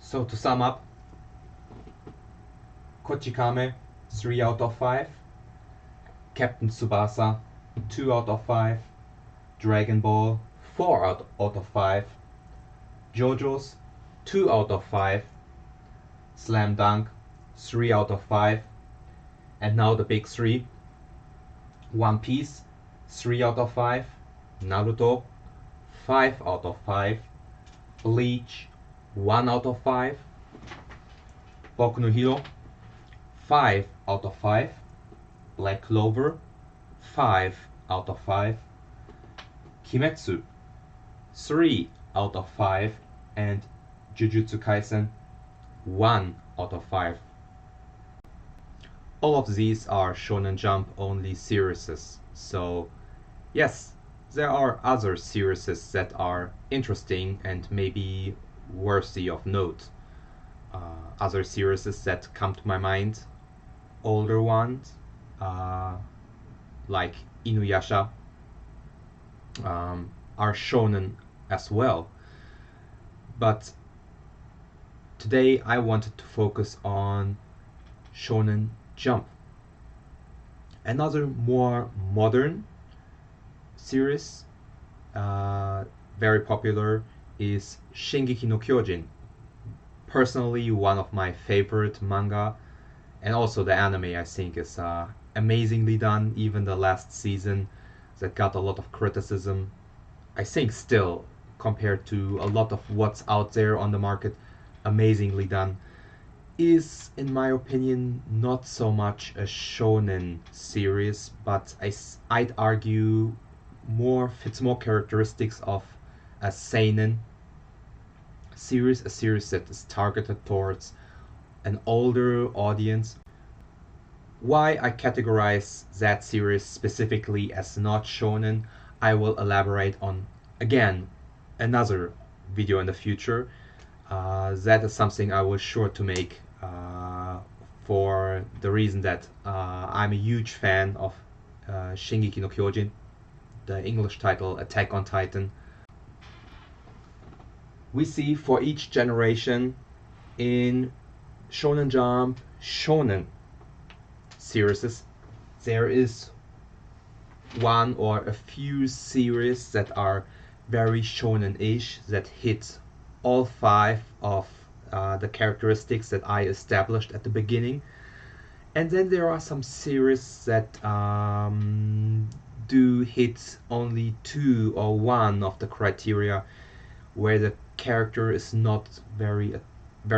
So to sum up, Kochikame 3 out of 5, Captain Tsubasa 2 out of 5, Dragon Ball 4 out of 5, JoJo's 2 out of 5, Slam Dunk 3 out of 5, and now the big 3, One Piece 3 out of 5, Naruto 5 out of 5, Bleach 1 out of 5, Boku no Hero 5 out of 5, Black Clover 5 out of 5, Kimetsu 3 out of 5, and Jujutsu Kaisen 1 out of 5. All of these are Shonen Jump only series, so yes, there are other series that are interesting and maybe worthy of note. Other series that come to my mind, older ones, like Inuyasha, are shonen as well. But today I wanted to focus on Shonen Jump. Another more modern series, very popular, is Shingeki no Kyojin. Personally, one of my favorite manga, and also the anime I think is amazingly done. Even the last season that got a lot of criticism, I think still, compared to a lot of what's out there on the market, amazingly done, is in my opinion not so much a shonen series, but I'd argue fits more characteristics of a seinen series, a series that is targeted towards an older audience. Why I categorize that series specifically as not shonen, I will elaborate on again another video in the future. That is something I was sure to make for the reason that I'm a huge fan of Shingeki no Kyojin, the English title Attack on Titan. We see for each generation in Shonen Jump shonen series, there is one or a few series that are very shonen-ish, that hit all 5 of the characteristics that I established at the beginning. And then there are some series that do hit only 2 or 1 of the criteria, where the character is not very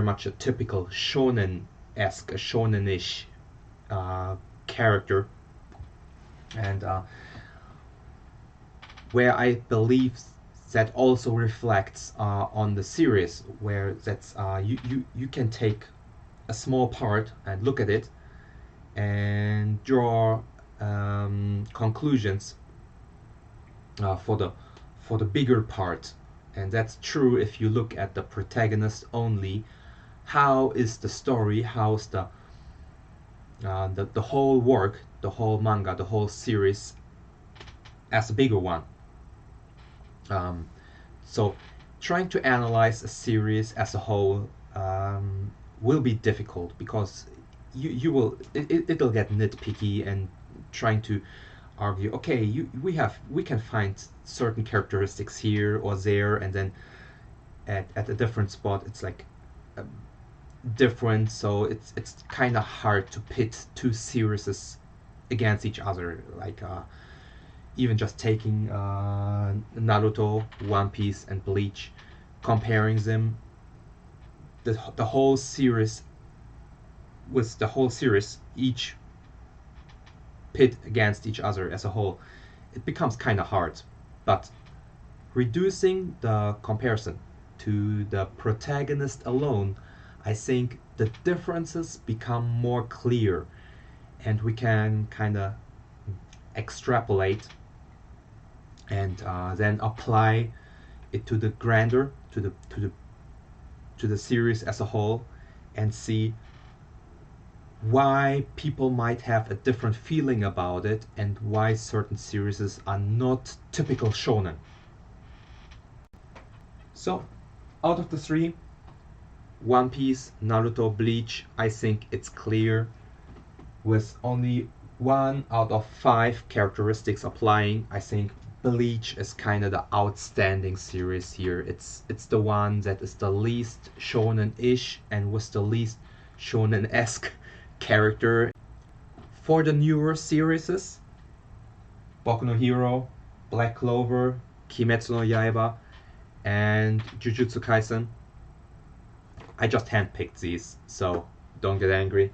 much a typical shonen-esque, a shonen-ish character, and where I believe that also reflects on the series, where that's you can take a small part and look at it and draw conclusions for the bigger part. And that's true if you look at the protagonist only. How is the story? How's the whole work, the whole manga, the whole series as a bigger one? So trying to analyze a series as a whole will be difficult, because it'll get nitpicky and trying to argue, okay, we can find certain characteristics here or there, and then at a different spot it's like different, so it's kind of hard to pit 2 series against each other, like even just taking Naruto, One Piece, and Bleach, comparing them, the whole series with the whole series, each pit against each other as a whole, it becomes kind of hard. But reducing the comparison to the protagonist alone, I think the differences become more clear, and we can kind of extrapolate and then apply it to the grander, to the series as a whole, and see why people might have a different feeling about it, and why certain series are not typical shonen. So, out of the 3, One Piece, Naruto, Bleach, I think it's clear. With only 1 out of 5 characteristics applying, I think Bleach is kind of the outstanding series here. It's the one that is the least shonen-ish and with the least shonen-esque character. For the newer series, Boku no Hero, Black Clover, Kimetsu no Yaiba, and Jujutsu Kaisen, I just handpicked these, so don't get angry.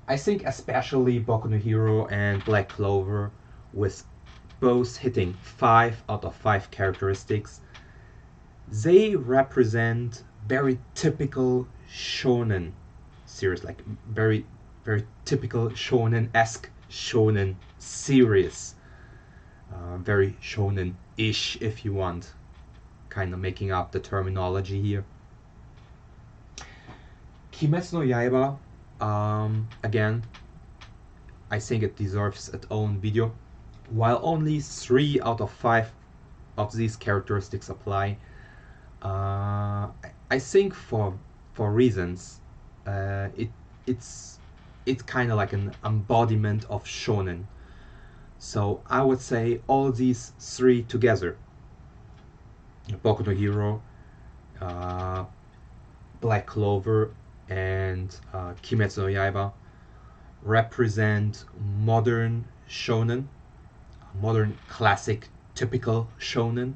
I think especially Boku no Hero and Black Clover, with both hitting 5 out of 5 characteristics, they represent very typical shonen series, like very typical shonen-esque shonen series. Very shonen-ish, if you want, kind of making up the terminology here. Kimetsu no Yaiba, again, I think it deserves its own video. While only 3 out of 5 of these characteristics apply, I think for reasons, it's kind of like an embodiment of shonen. So I would say all these 3 together, Boku no Hero, Black Clover, and Kimetsu no Yaiba, represent modern shonen, modern classic typical shonen,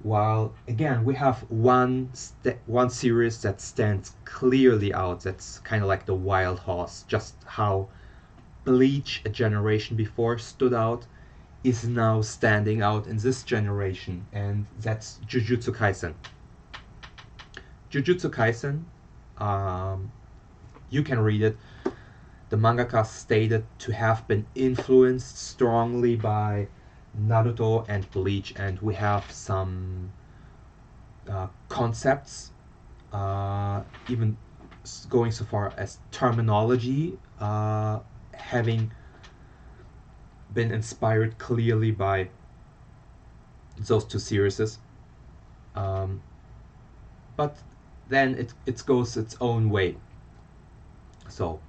while again we have one series that stands clearly out, that's kind of like the wild horse. Just how Bleach a generation before stood out is now standing out in this generation, and that's Jujutsu Kaisen. Jujutsu Kaisen, you can read it. The mangaka stated to have been influenced strongly by Naruto and Bleach, and we have some concepts, even going so far as terminology, having been inspired clearly by those 2 series. But then it goes its own way. So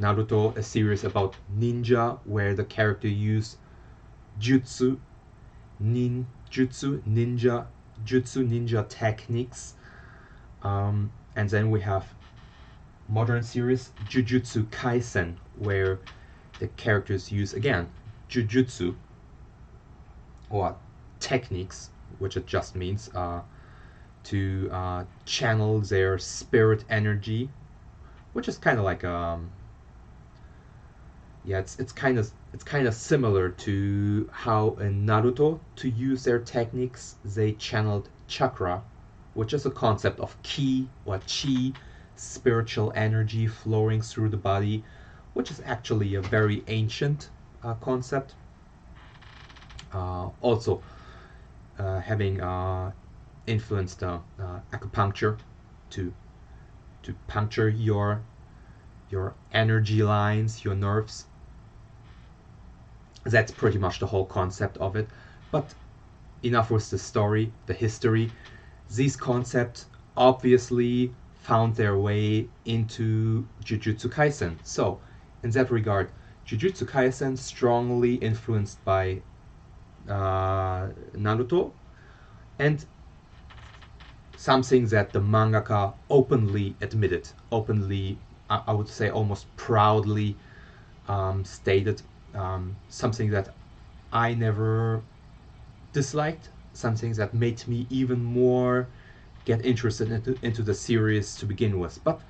Naruto, a series about ninja, where the character use jutsu, ninja techniques. And then we have modern series Jujutsu Kaisen, where the characters use again jujutsu, or techniques, which it just means, to channel their spirit energy, which is kind of like it's kind of similar to how in Naruto, to use their techniques, they channeled chakra, which is a concept of ki or chi, spiritual energy flowing through the body, which is actually a very ancient concept. Also having influenced acupuncture to puncture your energy lines, your nerves. That's pretty much the whole concept of it. But enough with the story, the history. These concepts obviously found their way into Jujutsu Kaisen. So in that regard, Jujutsu Kaisen strongly influenced by Naruto, and something that the mangaka openly admitted, I would say almost proudly stated, something that I never disliked, something that made me even more get interested into the series to begin with. But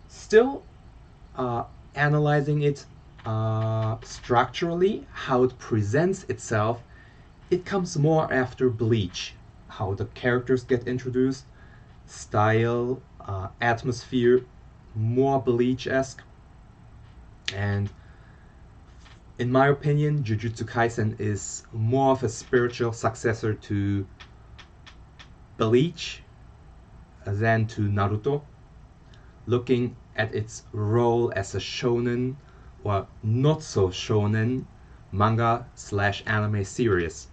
still, analyzing it structurally, how it presents itself, it comes more after Bleach. How the characters get introduced, style, atmosphere, more Bleach-esque. And in my opinion, Jujutsu Kaisen is more of a spiritual successor to Bleach than to Naruto, looking at its role as a shonen or not so shonen manga/anime series.